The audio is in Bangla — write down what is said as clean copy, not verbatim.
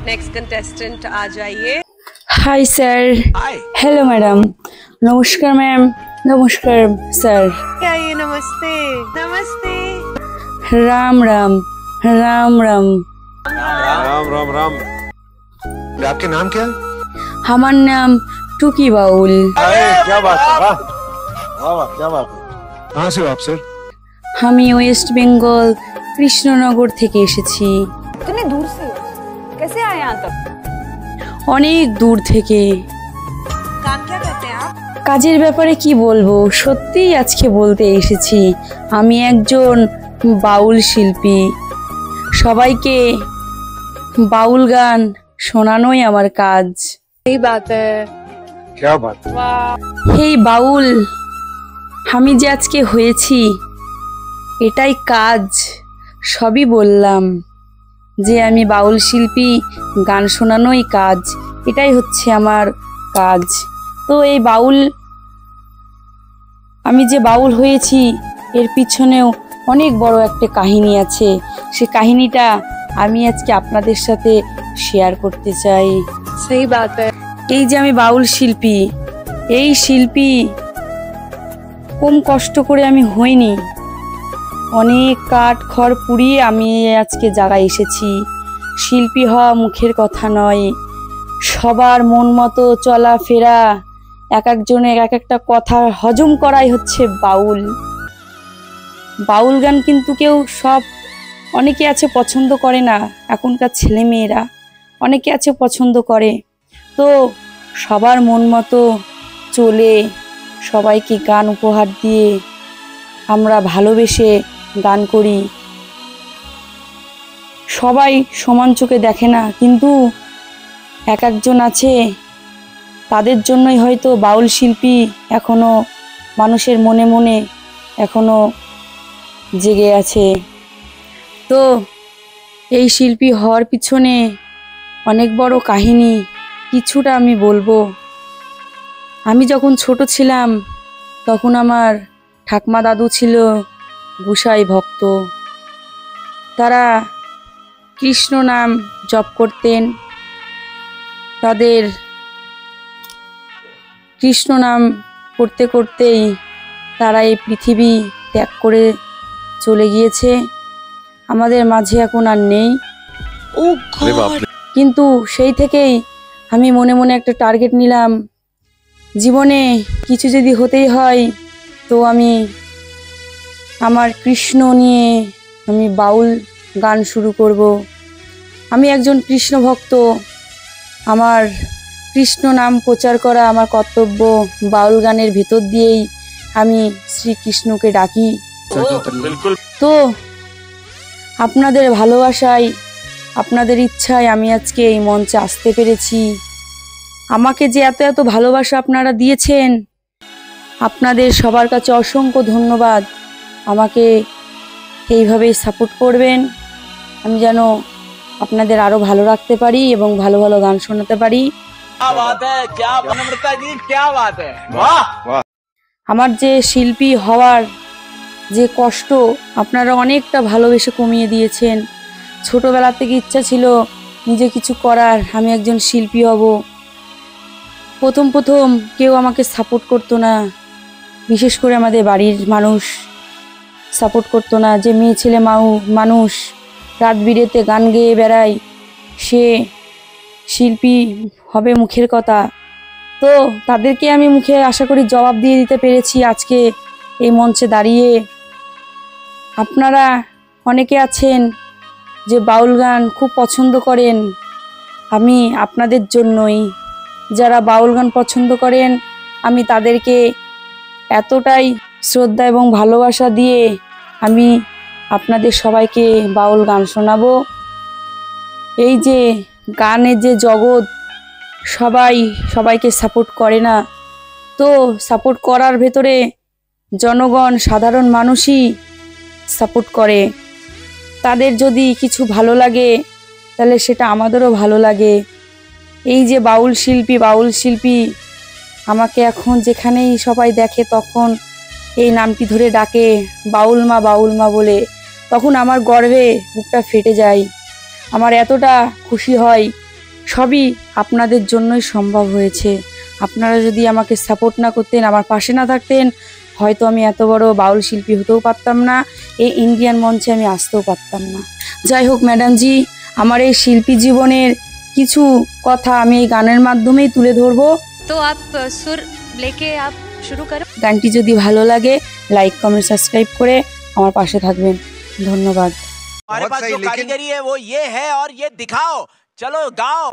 नेक्स्ट कंटेस्टेंट आ जाइए। Hi sir. Hello madam. नमस्कार मैम। नमस्कार सर। क्या ये नमस्ते नमस्ते। राम राम राम राम राम राम राम। आपके नाम क्या है? हमार नाम टुकी बाउल। क्या बात है, वाह वाह वाह, क्या बात है। कहाँ से हो आप सर? আমি ওয়েস্ট বেঙ্গল কৃষ্ণনগর থেকে এসেছি। इतने दूर से कैसे आए यहाँ तक? অনেক দূর থেকে। काम क्या करते हैं आप? কাজের ব্যাপারে কি বলবো, সত্যিই আজকে বলতে এসেছি আমি একজন বাউল শিল্পী। সবাইকে বাউল গান শোনানোই আমার কাজ। सही बात है। क्या बात है। এই বাউল আমি যে আজকে হয়েছি এটাই কাজ। সবই বললাম যে আমি বাউল শিল্পী, গান শোনানোই কাজ, এটাই হচ্ছে আমার কাজ। তো এই বাউল, আমি যে বাউল হয়েছি এর পিছনেও অনেক বড় একটা কাহিনী আছে। সে কাহিনীটা আমি আজকে আপনাদের সাথে শেয়ার করতে চাই। सही बात है। এই যে আমি বাউল শিল্পী, এই শিল্পী কম কষ্ট করে আমি হইনি, অনেক কাঠ খড় পুড়িয়ে আমি আজকে জায়গায় এসেছি। শিল্পী হওয়া মুখের কথা নয়, সবার মন মতো চলাফেরা, এক একজনের এক একটা কথা হজম করাই হচ্ছে বাউল। বাউল গান কিন্তু কেউ সব, অনেকে আছে পছন্দ করে না, এখনকার ছেলেমেয়েরা অনেকে আছে পছন্দ করে। তো সবার মন মতো চলে সবাইকে গান উপহার দিয়ে আমরা ভালোবেসে গান করি। সবাই সমান চোখে দেখে না, কিন্তু এক একজন আছে তাদের জন্যই হয়তো বাউল শিল্পী এখনো মানুষের মনে মনে এখনো জেগে আছে। তো এই শিল্পী হওয়ার পিছনে অনেক বড় কাহিনী, কিছুটা আমি বলবো। আমি যখন ছোট ছিলাম তখন আমার ঠাকমা দাদু ছিল গোসাই ভক্ত। তারা কৃষ্ণ নাম জপ করতেন। তাদের কৃষ্ণ নাম করতে করতেই তারা এই পৃথিবী ত্যাগ করে চলে গিয়েছে, আমাদের মাঝে এখন আর নেই। কিন্তু সেই থেকেই আমি মনে মনে একটা টার্গেট নিলাম, জীবনে কিছু যদি হতেই হয় তো আমি আমার কৃষ্ণ নিয়ে আমি বাউল গান শুরু করব। আমি একজন কৃষ্ণ ভক্ত, আমার কৃষ্ণ নাম প্রচার করা আমার কর্তব্য। বাউল গানের ভেতর দিয়েই আমি শ্রীকৃষ্ণকে ডাকি। তো আপনাদের ভালোবাসায়, আপনাদের ইচ্ছায় আমি আজকে এই মঞ্চে আসতে পেরেছি। আমাকে যে এত এত ভালোবাসা আপনারা দিয়েছেন, আপনাদের সবার কাছে অসংখ্য ধন্যবাদ। আমাকে এইভাবেই সাপোর্ট করবেন, আমি যেন আপনাদের আরো ভালো রাখতে পারি এবং ভালো ভালো গান শোনাতে পারি। আমার যে শিল্পী হওয়ার যে কষ্ট আপনারা অনেকটা ভালোবেসে কমিয়ে দিয়েছেন। ছোটবেলা থেকে ইচ্ছা ছিল নিজে কিছু করার, আমি একজন শিল্পী হব। প্রথম প্রথম কেউ আমাকে সাপোর্ট করতো না, বিশেষ করে আমাদের বাড়ির মানুষ সাপোর্ট করতো না। যে মেয়ে ছেলে মানুষ রাত বিরেতে গান গেয়ে বেড়ায়, সে শিল্পী হবে মুখের কথা। তো তাদেরকে আমি মুখে আশা করি জবাব দিয়ে দিতে পেরেছি আজকে এই মঞ্চে দাঁড়িয়ে। আপনারা অনেকে আছেন যে বাউল গান খুব পছন্দ করেন, আমি আপনাদের জন্যই। যারা বাউল গান পছন্দ করেন আমি তাদেরকে এতটাই শ্রদ্ধা এবং ভালোবাসা দিয়ে আমি আপনাদের সবাইকে বাউল গান শোনাবো। এই যে গানের যে জগৎ, সবাইকে সাপোর্ট করে না, তো সাপোর্ট করার ভেতরে জনগণ সাধারণ মানুষই সাপোর্ট করে। তাদের যদি কিছু ভালো লাগে তাহলে সেটা আমাদেরও ভালো লাগে। এই যে বাউল শিল্পী আমাকে এখন যেখানেই সবাই দেখে তখন এই নামটি ধরে ডাকে বাউল মা বলে, তখন আমার গর্বে বুকটা ফেটে যায়। আমার এতটা খুশি হয় সবই আপনাদের জন্যই সম্ভব হয়েছে। আপনারা যদি আমাকে সাপোর্ট না করতেন, আমার পাশে না থাকতেন, হয়তো আমি এত বড় বাউল শিল্পী হতেও পারতাম না, এই ইন্ডিয়ান মঞ্চে আমি আসতেও পারতাম না। যাই হোক ম্যাডামজি, আমার এই শিল্পী জীবনের কিছু কথা আমি এই গানের মাধ্যমেই তুলে ধরবো। तो आप सुर लेके आप शुरू करो। গানটি যদি ভালো লাগে লাইক কমেন্ট সাবস্ক্রাইব করে আমার পাশে থাকবেন। ধন্যবাদ। हमारे पास जो कारीगरी है वो ये है और ये दिखाओ, चलो गाओ।